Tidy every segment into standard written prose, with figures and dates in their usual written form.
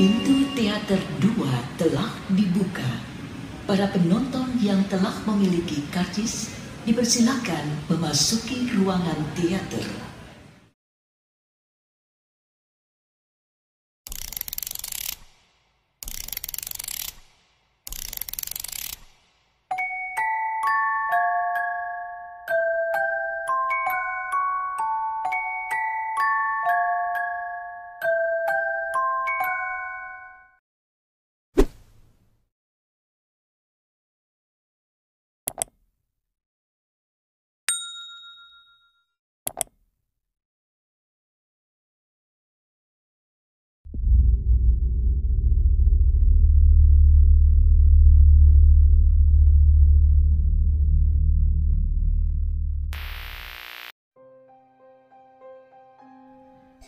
Pintu teater 2 telah dibuka. Para penonton yang telah memiliki karcis dipersilakan memasuki ruangan teater.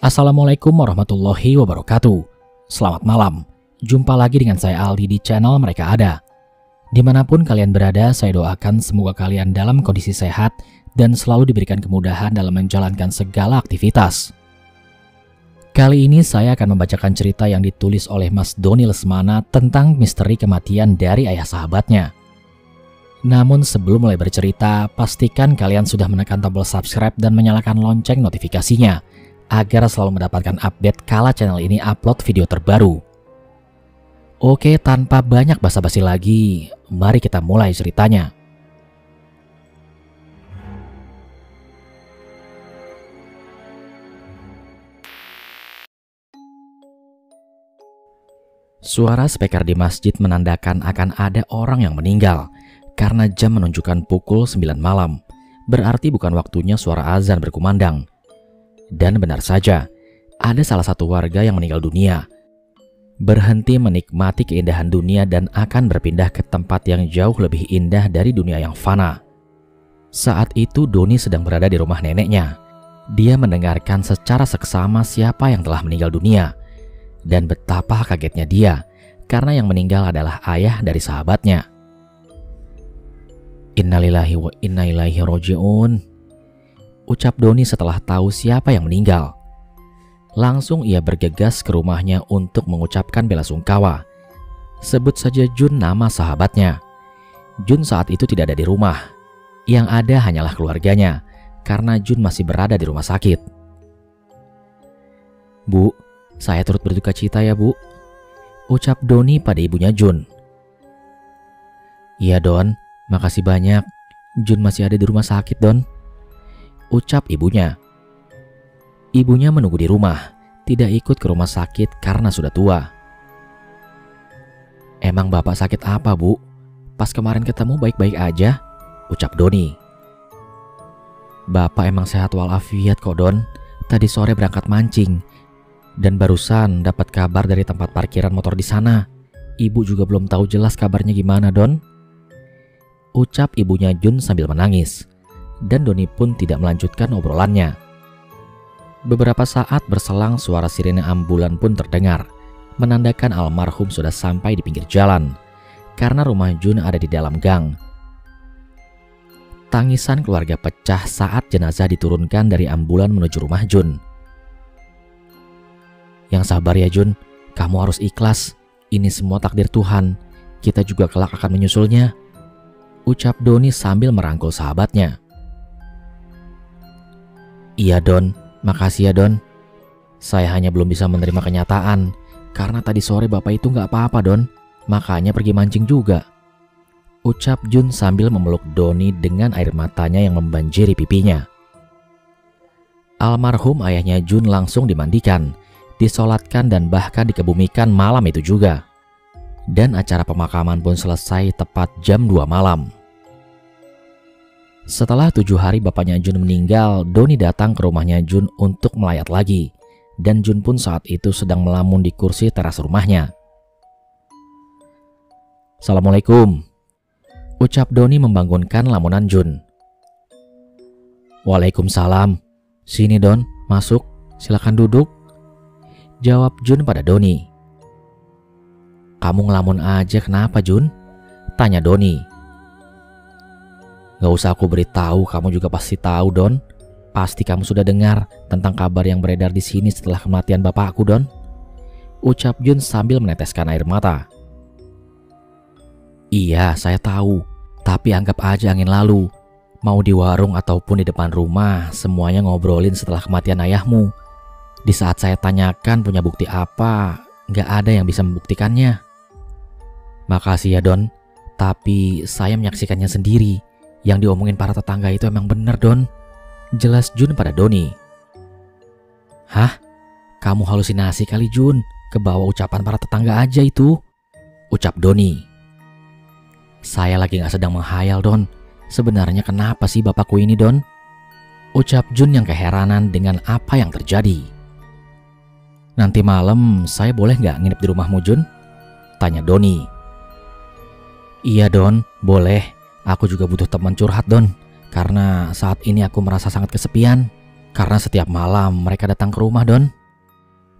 Assalamualaikum warahmatullahi wabarakatuh. Selamat malam. Jumpa lagi dengan saya Aldi di channel Mereka Ada. Dimanapun kalian berada, saya doakan semoga kalian dalam kondisi sehat dan selalu diberikan kemudahan dalam menjalankan segala aktivitas. Kali ini saya akan membacakan cerita yang ditulis oleh Mas Doni Lesmana tentang misteri kematian dari ayah sahabatnya. Namun sebelum mulai bercerita, pastikan kalian sudah menekan tombol subscribe dan menyalakan lonceng notifikasinya agar selalu mendapatkan update kala channel ini upload video terbaru. Oke, tanpa banyak basa-basi lagi, mari kita mulai ceritanya. Suara speaker di masjid menandakan akan ada orang yang meninggal karena jam menunjukkan pukul 9 malam. Berarti bukan waktunya suara azan berkumandang. Dan benar saja, ada salah satu warga yang meninggal dunia. Berhenti menikmati keindahan dunia dan akan berpindah ke tempat yang jauh lebih indah dari dunia yang fana. Saat itu Doni sedang berada di rumah neneknya. Dia mendengarkan secara seksama siapa yang telah meninggal dunia. Dan betapa kagetnya dia, karena yang meninggal adalah ayah dari sahabatnya. Innalillahi wa inna ilaihi roji'un, ucap Doni setelah tahu siapa yang meninggal. Langsung ia bergegas ke rumahnya untuk mengucapkan bela sungkawa. Sebut saja Jun nama sahabatnya. Jun saat itu tidak ada di rumah. Yang ada hanyalah keluarganya, karena Jun masih berada di rumah sakit. "Bu, saya turut berduka cita ya Bu," ucap Doni pada ibunya Jun. "Iya Don, makasih banyak. Jun masih ada di rumah sakit Don," ucap ibunya. Ibunya menunggu di rumah, tidak ikut ke rumah sakit karena sudah tua. "Emang bapak sakit apa Bu? Pas kemarin ketemu baik-baik aja," ucap Doni. "Bapak emang sehat walafiat kok Don. Tadi sore berangkat mancing dan barusan dapat kabar dari tempat parkiran motor di sana. Ibu juga belum tahu jelas kabarnya gimana Don," ucap ibunya Jun sambil menangis. Dan Doni pun tidak melanjutkan obrolannya. Beberapa saat berselang, suara sirene ambulan pun terdengar, menandakan almarhum sudah sampai di pinggir jalan, karena rumah Jun ada di dalam gang. Tangisan keluarga pecah saat jenazah diturunkan dari ambulan menuju rumah Jun. "Yang sabar ya Jun, kamu harus ikhlas. Ini semua takdir Tuhan. Kita juga kelak akan menyusulnya," ucap Doni sambil merangkul sahabatnya. "Iya Don, makasih ya Don. Saya hanya belum bisa menerima kenyataan karena tadi sore bapak itu nggak apa-apa Don, makanya pergi mancing juga," ucap Jun sambil memeluk Doni dengan air matanya yang membanjiri pipinya. Almarhum ayahnya Jun langsung dimandikan, disolatkan dan bahkan dikebumikan malam itu juga. Dan acara pemakaman pun selesai tepat jam 2 malam. Setelah 7 hari bapaknya Jun meninggal, Doni datang ke rumahnya Jun untuk melayat lagi. Dan Jun pun saat itu sedang melamun di kursi teras rumahnya. "Assalamualaikum," ucap Doni membangunkan lamunan Jun. "Waalaikumsalam. Sini Don, masuk. Silakan duduk," jawab Jun pada Doni. "Kamu ngelamun aja kenapa Jun?" tanya Doni. "Gak usah aku beritahu, kamu juga pasti tahu Don. Pasti kamu sudah dengar tentang kabar yang beredar di sini setelah kematian bapakku Don," ucap Jun sambil meneteskan air mata. Iya, saya tahu. Tapi anggap aja angin lalu. Mau di warung ataupun di depan rumah, semuanya ngobrolin setelah kematian ayahmu. Di saat saya tanyakan punya bukti apa, nggak ada yang bisa membuktikannya. Makasih ya Don, tapi saya menyaksikannya sendiri. Yang diomongin para tetangga itu emang bener Don. Jelas Jun pada Doni. Hah? Kamu halusinasi kali Jun, kebawa ucapan para tetangga aja itu. Ucap Doni. Saya lagi gak sedang menghayal Don. Sebenarnya kenapa sih bapakku ini Don? Ucap Jun yang keheranan dengan apa yang terjadi. Nanti malam saya boleh gak nginep di rumahmu Jun? Tanya Doni. Iya Don, boleh. Aku juga butuh teman curhat Don. Karena saat ini aku merasa sangat kesepian. Karena setiap malam mereka datang ke rumah Don.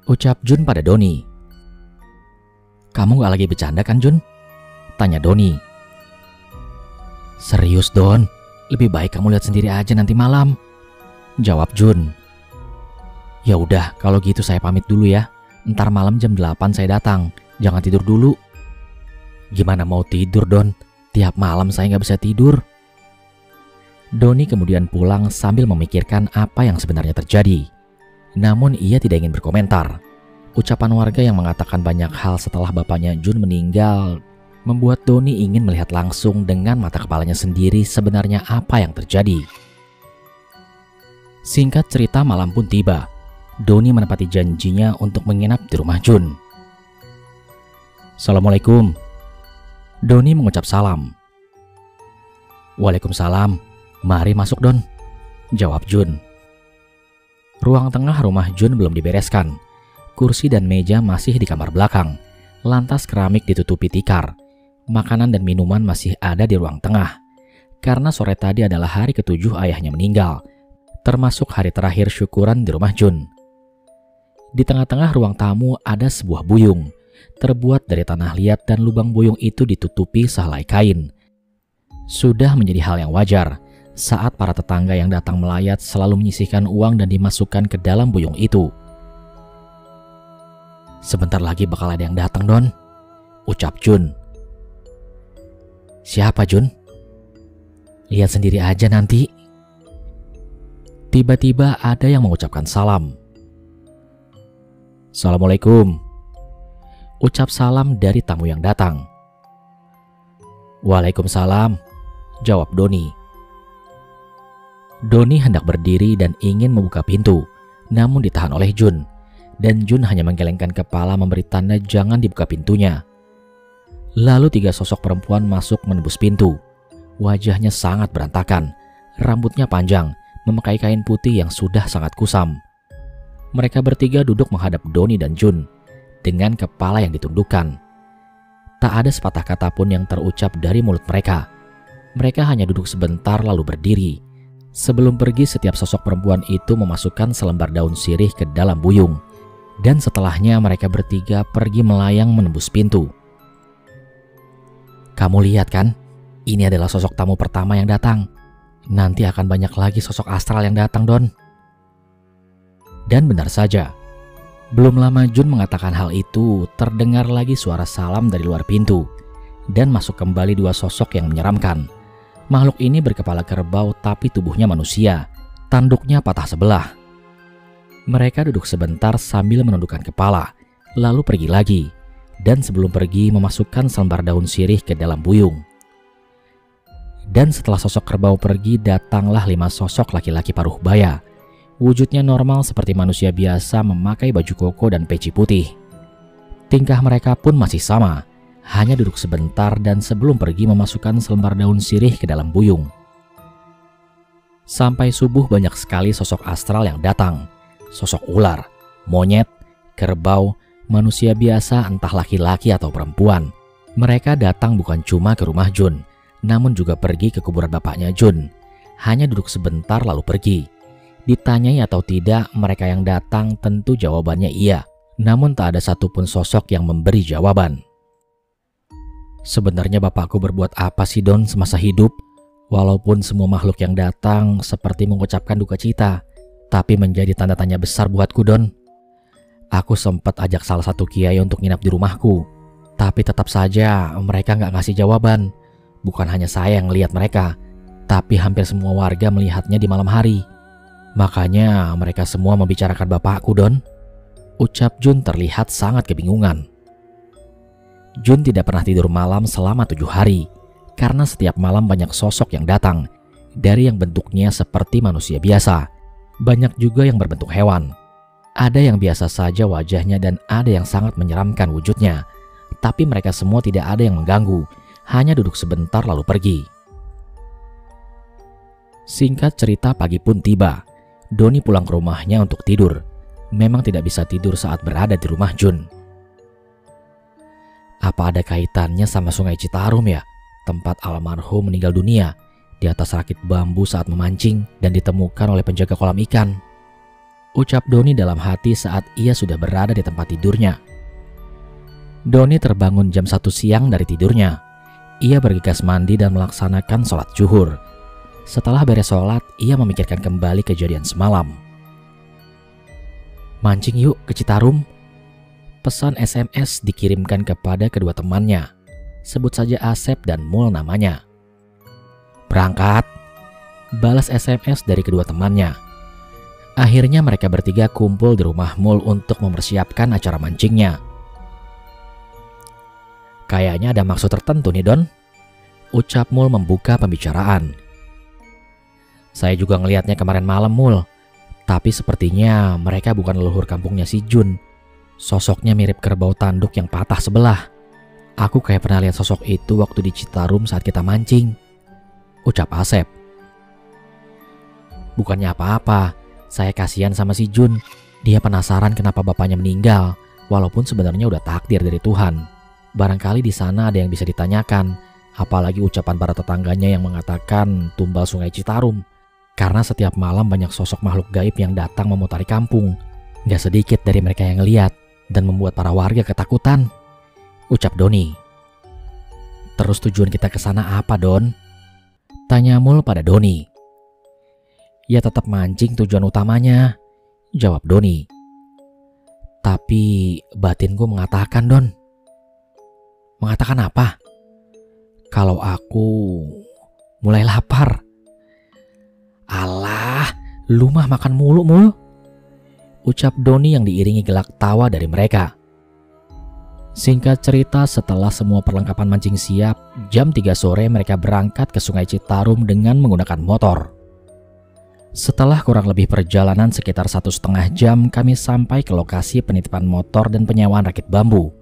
Ucap Jun pada Doni. Kamu gak lagi bercanda kan Jun? Tanya Doni. Serius Don, lebih baik kamu lihat sendiri aja nanti malam. Jawab Jun. Ya udah, kalau gitu saya pamit dulu ya. Ntar malam jam 8 saya datang. Jangan tidur dulu. Gimana mau tidur Don? Tiap malam saya nggak bisa tidur. Doni kemudian pulang sambil memikirkan apa yang sebenarnya terjadi. Namun ia tidak ingin berkomentar. Ucapan warga yang mengatakan banyak hal setelah bapaknya Jun meninggal membuat Doni ingin melihat langsung dengan mata kepalanya sendiri sebenarnya apa yang terjadi. Singkat cerita, malam pun tiba. Doni menepati janjinya untuk menginap di rumah Jun. Assalamualaikum. Doni mengucap salam. Waalaikumsalam. Mari masuk Don. Jawab Jun. Ruang tengah rumah Jun belum dibereskan. Kursi dan meja masih di kamar belakang. Lantas keramik ditutupi tikar. Makanan dan minuman masih ada di ruang tengah. Karena sore tadi adalah hari ke-7 ayahnya meninggal, termasuk hari terakhir syukuran di rumah Jun. Di tengah-tengah ruang tamu ada sebuah buyung, terbuat dari tanah liat dan lubang buyung itu ditutupi sehelai kain. Sudah menjadi hal yang wajar saat para tetangga yang datang melayat selalu menyisihkan uang dan dimasukkan ke dalam buyung itu. Sebentar lagi bakal ada yang datang Don, ucap Jun. Siapa Jun? Lihat sendiri aja nanti. Tiba-tiba ada yang mengucapkan salam. Assalamualaikum. Ucap salam dari tamu yang datang. Waalaikumsalam, jawab Doni. Doni hendak berdiri dan ingin membuka pintu, namun ditahan oleh Jun. Dan Jun hanya menggelengkan kepala memberi tanda jangan dibuka pintunya. Lalu 3 sosok perempuan masuk menembus pintu. Wajahnya sangat berantakan, rambutnya panjang, memakai kain putih yang sudah sangat kusam. Mereka bertiga duduk menghadap Doni dan Jun, dengan kepala yang ditundukkan. Tak ada sepatah kata pun yang terucap dari mulut mereka. Mereka hanya duduk sebentar lalu berdiri. Sebelum pergi, setiap sosok perempuan itu memasukkan selembar daun sirih ke dalam buyung. Dan setelahnya mereka bertiga pergi melayang menembus pintu. Kamu lihat kan, ini adalah sosok tamu pertama yang datang. Nanti akan banyak lagi sosok astral yang datang Don. Dan benar saja, belum lama Jun mengatakan hal itu, terdengar lagi suara salam dari luar pintu. Dan masuk kembali 2 sosok yang menyeramkan. Makhluk ini berkepala kerbau tapi tubuhnya manusia. Tanduknya patah sebelah. Mereka duduk sebentar sambil menundukkan kepala, lalu pergi lagi. Dan sebelum pergi memasukkan selembar daun sirih ke dalam buyung. Dan setelah sosok kerbau pergi, datanglah 5 sosok laki-laki paruh baya. Wujudnya normal seperti manusia biasa, memakai baju koko dan peci putih. Tingkah mereka pun masih sama, hanya duduk sebentar dan sebelum pergi memasukkan selembar daun sirih ke dalam buyung. Sampai subuh banyak sekali sosok astral yang datang. Sosok ular, monyet, kerbau, manusia biasa entah laki-laki atau perempuan. Mereka datang bukan cuma ke rumah Jun, namun juga pergi ke kuburan bapaknya Jun. Hanya duduk sebentar lalu pergi. Ditanyai atau tidak, mereka yang datang tentu jawabannya iya. Namun tak ada satupun sosok yang memberi jawaban. Sebenarnya bapakku berbuat apa sih Don semasa hidup? Walaupun semua makhluk yang datang seperti mengucapkan duka cita, tapi menjadi tanda tanya besar buatku Don. Aku sempat ajak salah satu kiai untuk nginap di rumahku, tapi tetap saja mereka nggak ngasih jawaban. Bukan hanya saya yang melihat mereka, tapi hampir semua warga melihatnya di malam hari. Makanya mereka semua membicarakan bapakku, Don. Ucap Jun terlihat sangat kebingungan. Jun tidak pernah tidur malam selama 7 hari, karena setiap malam banyak sosok yang datang, dari yang bentuknya seperti manusia biasa. Banyak juga yang berbentuk hewan. Ada yang biasa saja wajahnya dan ada yang sangat menyeramkan wujudnya. Tapi mereka semua tidak ada yang mengganggu, hanya duduk sebentar lalu pergi. Singkat cerita, pagi pun tiba. Doni pulang ke rumahnya untuk tidur. Memang tidak bisa tidur saat berada di rumah Jun. Apa ada kaitannya sama Sungai Citarum ya? Tempat almarhum meninggal dunia di atas rakit bambu saat memancing dan ditemukan oleh penjaga kolam ikan. Ucap Doni dalam hati saat ia sudah berada di tempat tidurnya. Doni terbangun jam 1 siang dari tidurnya. Ia bergegas mandi dan melaksanakan sholat zuhur. Setelah beres sholat, ia memikirkan kembali kejadian semalam. Mancing yuk ke Citarum. Pesan SMS dikirimkan kepada kedua temannya. Sebut saja Asep dan Mul namanya. Berangkat. Balas SMS dari kedua temannya. Akhirnya mereka bertiga kumpul di rumah Mul untuk mempersiapkan acara mancingnya. Kayaknya ada maksud tertentu nih, Don. Ucap Mul membuka pembicaraan. Saya juga ngelihatnya kemarin malam, Mul. Tapi sepertinya mereka bukan leluhur kampungnya si Jun. Sosoknya mirip kerbau tanduk yang patah sebelah. Aku kayak pernah lihat sosok itu waktu di Citarum saat kita mancing. Ucap Asep. Bukannya apa-apa. Saya kasihan sama si Jun. Dia penasaran kenapa bapaknya meninggal, walaupun sebenarnya udah takdir dari Tuhan. Barangkali di sana ada yang bisa ditanyakan, apalagi ucapan para tetangganya yang mengatakan tumbal Sungai Citarum. Karena setiap malam banyak sosok makhluk gaib yang datang memutari kampung. Gak sedikit dari mereka yang ngeliat dan membuat para warga ketakutan. Ucap Doni. Terus tujuan kita ke sana apa, Don? Tanya Mul pada Doni. Ya tetap mancing tujuan utamanya, jawab Doni. Tapi batinku mengatakan, Don. Mengatakan apa? Kalau aku mulai lapar. Alah, lu mah makan mulu, Mul. Ucap Doni yang diiringi gelak tawa dari mereka. Singkat cerita, setelah semua perlengkapan mancing siap, jam 3 sore mereka berangkat ke Sungai Citarum dengan menggunakan motor. Setelah kurang lebih perjalanan sekitar 1,5 jam, kami sampai ke lokasi penitipan motor dan penyewaan rakit bambu.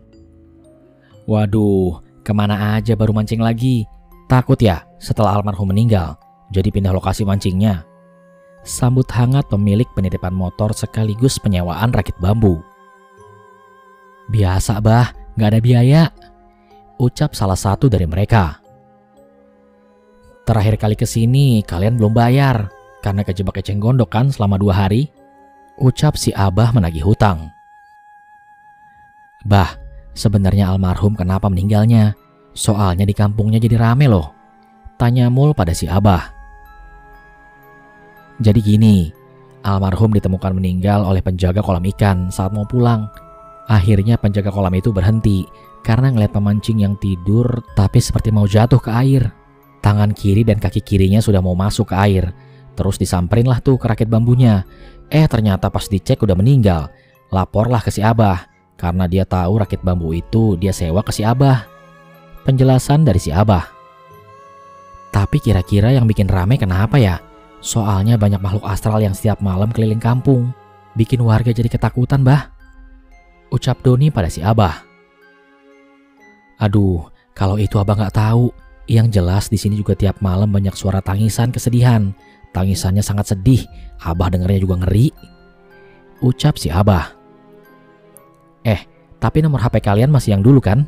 Waduh, kemana aja baru mancing lagi? Takut ya setelah almarhum meninggal, jadi pindah lokasi mancingnya. Sambut hangat pemilik penitipan motor sekaligus penyewaan rakit bambu. Biasa bah, gak ada biaya. Ucap salah satu dari mereka. Terakhir kali kesini kalian belum bayar. Karena kejebak eceng gondok kan selama 2 hari. Ucap si Abah menagih hutang. Bah, sebenarnya almarhum kenapa meninggalnya? Soalnya di kampungnya jadi rame loh. Tanya Mul pada si Abah. Jadi gini, almarhum ditemukan meninggal oleh penjaga kolam ikan saat mau pulang. Akhirnya penjaga kolam itu berhenti karena ngeliat pemancing yang tidur tapi seperti mau jatuh ke air. Tangan kiri dan kaki kirinya sudah mau masuk ke air. Terus disamperin lah tuh ke rakit bambunya. Ternyata pas dicek udah meninggal. Laporlah ke si Abah, karena dia tahu rakit bambu itu dia sewa ke si Abah. Penjelasan dari si Abah. Tapi kira-kira yang bikin rame kenapa ya? Soalnya banyak makhluk astral yang setiap malam keliling kampung. Bikin warga jadi ketakutan, Bah. Ucap Doni pada si Abah. Aduh, kalau itu Abah gak tahu. Yang jelas di sini juga tiap malam banyak suara tangisan kesedihan. Tangisannya sangat sedih, Abah dengernya juga ngeri. Ucap si Abah. Tapi nomor HP kalian masih yang dulu kan?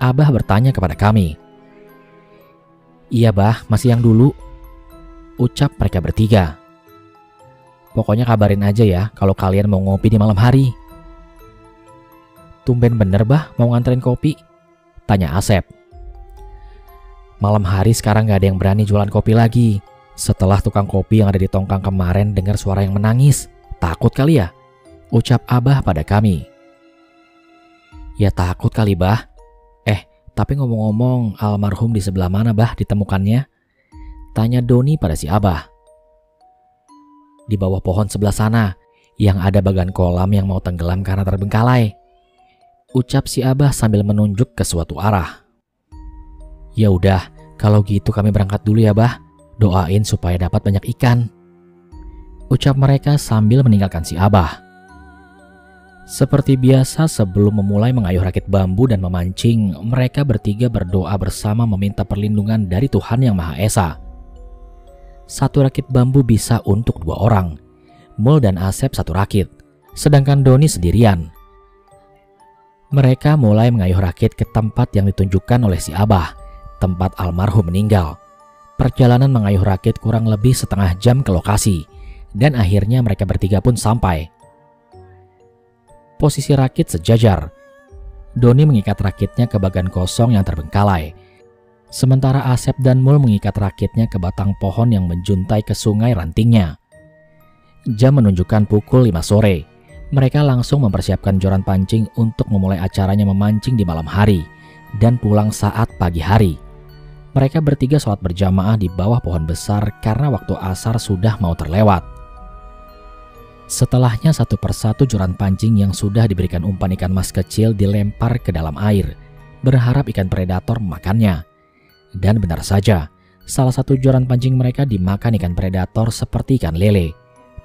Abah bertanya kepada kami. Iya Bah, masih yang dulu. Ucap mereka bertiga. Pokoknya kabarin aja ya kalau kalian mau ngopi di malam hari. Tumben bener Bah mau nganterin kopi? Tanya Asep. Malam hari sekarang gak ada yang berani jualan kopi lagi. Setelah tukang kopi yang ada di tongkang kemarin dengar suara yang menangis. Takut kali ya? ucap Abah pada kami. Ya takut kali, Bah. Tapi ngomong-ngomong, almarhum di sebelah mana, Bah, ditemukannya? Tanya Doni pada si Abah. Di bawah pohon sebelah sana, yang ada bagan kolam yang mau tenggelam karena terbengkalai. Ucap si Abah sambil menunjuk ke suatu arah. Ya udah, kalau gitu kami berangkat dulu ya, Bah. Doain supaya dapat banyak ikan. Ucap mereka sambil meninggalkan si Abah. Seperti biasa, sebelum memulai mengayuh rakit bambu dan memancing, mereka bertiga berdoa bersama meminta perlindungan dari Tuhan Yang Maha Esa. Satu rakit bambu bisa untuk 2 orang. Mul dan Asep satu rakit, sedangkan Doni sendirian. Mereka mulai mengayuh rakit ke tempat yang ditunjukkan oleh si Abah, tempat almarhum meninggal. Perjalanan mengayuh rakit kurang lebih setengah jam ke lokasi, dan akhirnya mereka bertiga pun sampai. Posisi rakit sejajar. Doni mengikat rakitnya ke bagan kosong yang terbengkalai, sementara Asep dan Mul mengikat rakitnya ke batang pohon yang menjuntai ke sungai rantingnya. Jam menunjukkan pukul 5 sore. Mereka langsung mempersiapkan joran pancing untuk memulai acaranya memancing di malam hari dan pulang saat pagi hari. Mereka bertiga sholat berjamaah di bawah pohon besar karena waktu asar sudah mau terlewat. Setelahnya satu persatu joran pancing yang sudah diberikan umpan ikan mas kecil dilempar ke dalam air, berharap ikan predator memakannya. Dan benar saja, salah satu joran pancing mereka dimakan ikan predator seperti ikan lele,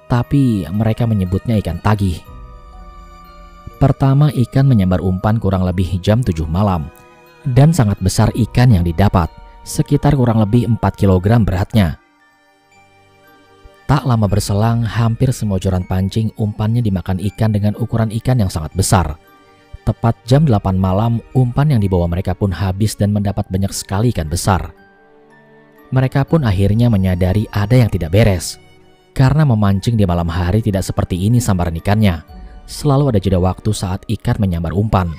tapi mereka menyebutnya ikan tagih. Pertama, ikan menyambar umpan kurang lebih jam 7 malam, dan sangat besar ikan yang didapat, sekitar kurang lebih 4 kg beratnya. Tak lama berselang, hampir semua joran pancing umpannya dimakan ikan dengan ukuran ikan yang sangat besar. Tepat jam 8 malam, umpan yang dibawa mereka pun habis dan mendapat banyak sekali ikan besar. Mereka pun akhirnya menyadari ada yang tidak beres. Karena memancing di malam hari tidak seperti ini sambaran ikannya. Selalu ada jeda waktu saat ikan menyambar umpan.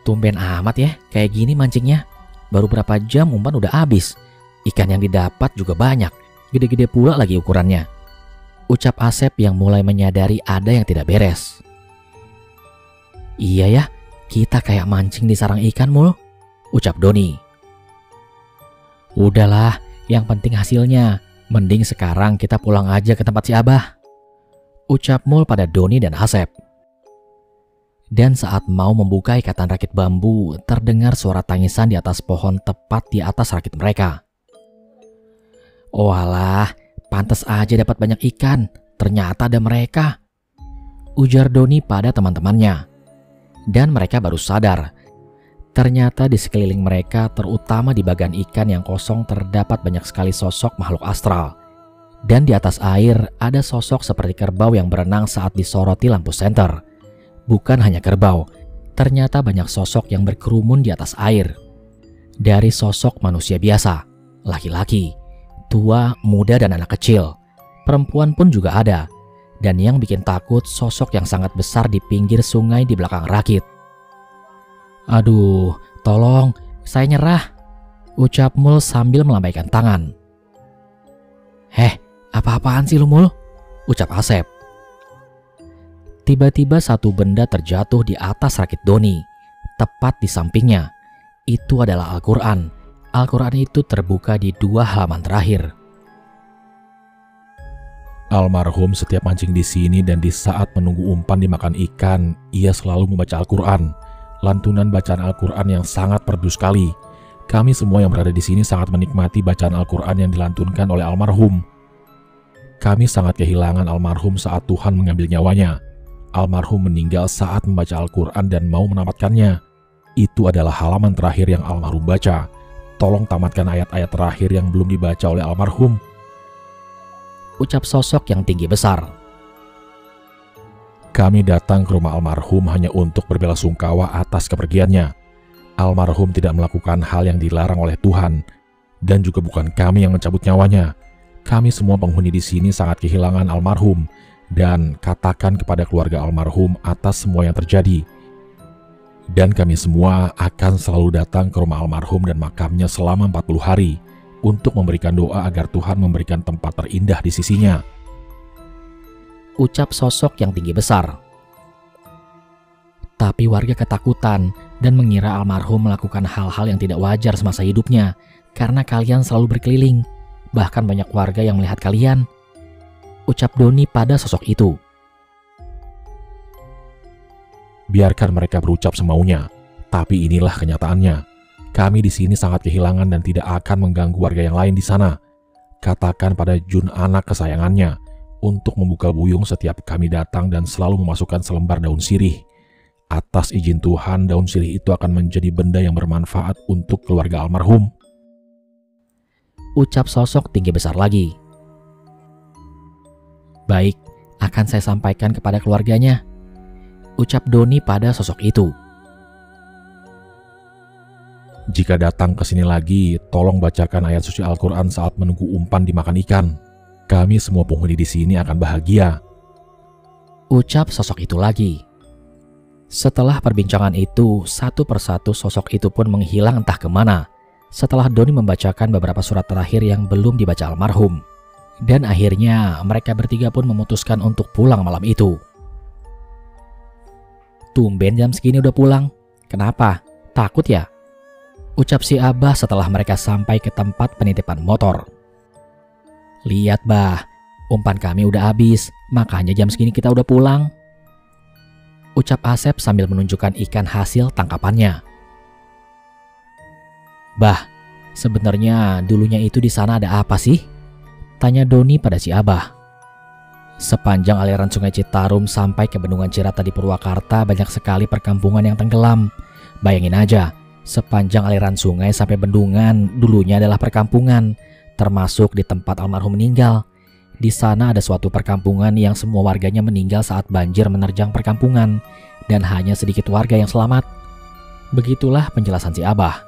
Tumben amat ya, kayak gini mancingnya. Baru berapa jam umpan udah habis. Ikan yang didapat juga banyak. Gede-gede pula lagi ukurannya. Ucap Asep yang mulai menyadari ada yang tidak beres. Iya ya, kita kayak mancing di sarang ikan, Mul. Ucap Doni. Udahlah, yang penting hasilnya. Mending sekarang kita pulang aja ke tempat si Abah. Ucap Mul pada Doni dan Asep. Dan saat mau membuka ikatan rakit bambu, terdengar suara tangisan di atas pohon tepat di atas rakit mereka. Oh alah, pantas aja dapat banyak ikan. Ternyata ada mereka. Ujar Doni pada teman-temannya. Dan mereka baru sadar. Ternyata di sekeliling mereka, terutama di bagan ikan yang kosong, terdapat banyak sekali sosok makhluk astral. Dan di atas air ada sosok seperti kerbau yang berenang saat disoroti lampu senter. Bukan hanya kerbau, ternyata banyak sosok yang berkerumun di atas air. Dari sosok manusia biasa, laki-laki, tua, muda, dan anak kecil. Perempuan pun juga ada. Dan yang bikin takut, sosok yang sangat besar di pinggir sungai di belakang rakit. Aduh, tolong, saya nyerah. Ucap Mul sambil melambaikan tangan. Apa-apaan sih lu, Mul? Ucap Asep. Tiba-tiba satu benda terjatuh di atas rakit Doni, tepat di sampingnya. Itu adalah Al-Quran. Al-Quran itu terbuka di 2 halaman terakhir. Almarhum setiap mancing di sini dan di saat menunggu umpan dimakan ikan, ia selalu membaca Al-Quran. Lantunan bacaan Al-Quran yang sangat merdu sekali. Kami semua yang berada di sini sangat menikmati bacaan Al-Quran yang dilantunkan oleh almarhum. Kami sangat kehilangan almarhum saat Tuhan mengambil nyawanya. Almarhum meninggal saat membaca Al-Quran dan mau menamatkannya. Itu adalah halaman terakhir yang almarhum baca. Tolong tamatkan ayat-ayat terakhir yang belum dibaca oleh almarhum. Ucap sosok yang tinggi besar. Kami datang ke rumah almarhum hanya untuk berbelasungkawa atas kepergiannya. Almarhum tidak melakukan hal yang dilarang oleh Tuhan, dan juga bukan kami yang mencabut nyawanya. Kami semua penghuni di sini sangat kehilangan almarhum, dan katakan kepada keluarga almarhum atas semua yang terjadi. Dan kami semua akan selalu datang ke rumah almarhum dan makamnya selama 40 hari untuk memberikan doa agar Tuhan memberikan tempat terindah di sisinya. ucap sosok yang tinggi besar. Tapi warga ketakutan dan mengira almarhum melakukan hal-hal yang tidak wajar semasa hidupnya karena kalian selalu berkeliling. Bahkan banyak warga yang melihat kalian, ucap Doni pada sosok itu. Biarkan mereka berucap semaunya, tapi inilah kenyataannya. Kami di sini sangat kehilangan dan tidak akan mengganggu warga yang lain di sana. Katakan pada Jun, anak kesayangannya, untuk membuka buyung setiap kami datang dan selalu memasukkan selembar daun sirih. Atas izin Tuhan, daun sirih itu akan menjadi benda yang bermanfaat untuk keluarga almarhum. Ucap sosok tinggi besar lagi. Baik, akan saya sampaikan kepada keluarganya, ucap Doni pada sosok itu. Jika datang ke sini lagi, tolong bacakan ayat suci Al-Quran saat menunggu umpan dimakan ikan. Kami semua penghuni di sini akan bahagia. Ucap sosok itu lagi. Setelah perbincangan itu, satu persatu sosok itu pun menghilang entah kemana. Setelah Doni membacakan beberapa surat terakhir yang belum dibaca almarhum. Dan akhirnya mereka bertiga pun memutuskan untuk pulang malam itu. Tumben jam segini udah pulang. Kenapa? Takut ya? Ucap si Abah setelah mereka sampai ke tempat penitipan motor. Lihat bah, umpan kami udah habis, makanya jam segini kita udah pulang. Ucap Asep sambil menunjukkan ikan hasil tangkapannya. Bah, sebenarnya dulunya itu di sana ada apa sih? Tanya Doni pada si Abah. Sepanjang aliran sungai Citarum sampai ke bendungan Cirata di Purwakarta banyak sekali perkampungan yang tenggelam. Bayangin aja, sepanjang aliran sungai sampai bendungan dulunya adalah perkampungan, termasuk di tempat almarhum meninggal. Di sana ada suatu perkampungan yang semua warganya meninggal saat banjir menerjang perkampungan dan hanya sedikit warga yang selamat. Begitulah penjelasan si Abah.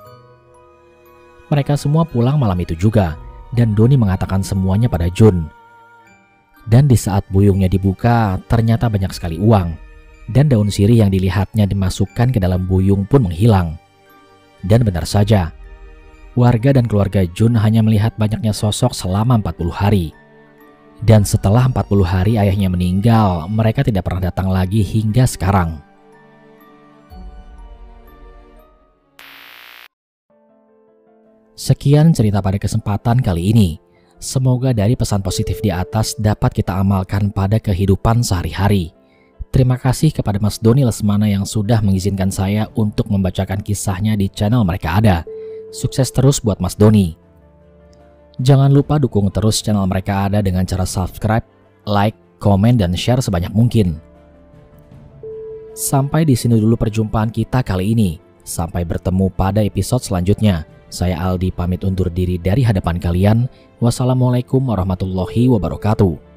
Mereka semua pulang malam itu juga dan Doni mengatakan semuanya pada Jun. Dan di saat buyungnya dibuka, ternyata banyak sekali uang. Dan daun sirih yang dilihatnya dimasukkan ke dalam buyung pun menghilang. Dan benar saja, warga dan keluarga Jun hanya melihat banyaknya sosok selama 40 hari. Dan setelah 40 hari ayahnya meninggal, mereka tidak pernah datang lagi hingga sekarang. Sekian cerita pada kesempatan kali ini. Semoga dari pesan positif di atas dapat kita amalkan pada kehidupan sehari-hari. Terima kasih kepada Mas Doni Lesmana yang sudah mengizinkan saya untuk membacakan kisahnya di channel Mereka Ada. Sukses terus buat Mas Doni. Jangan lupa dukung terus channel Mereka Ada dengan cara subscribe, like, komen, dan share sebanyak mungkin. Sampai di sini dulu perjumpaan kita kali ini. Sampai bertemu pada episode selanjutnya. Saya Aldi pamit undur diri dari hadapan kalian. Wassalamualaikum warahmatullahi wabarakatuh.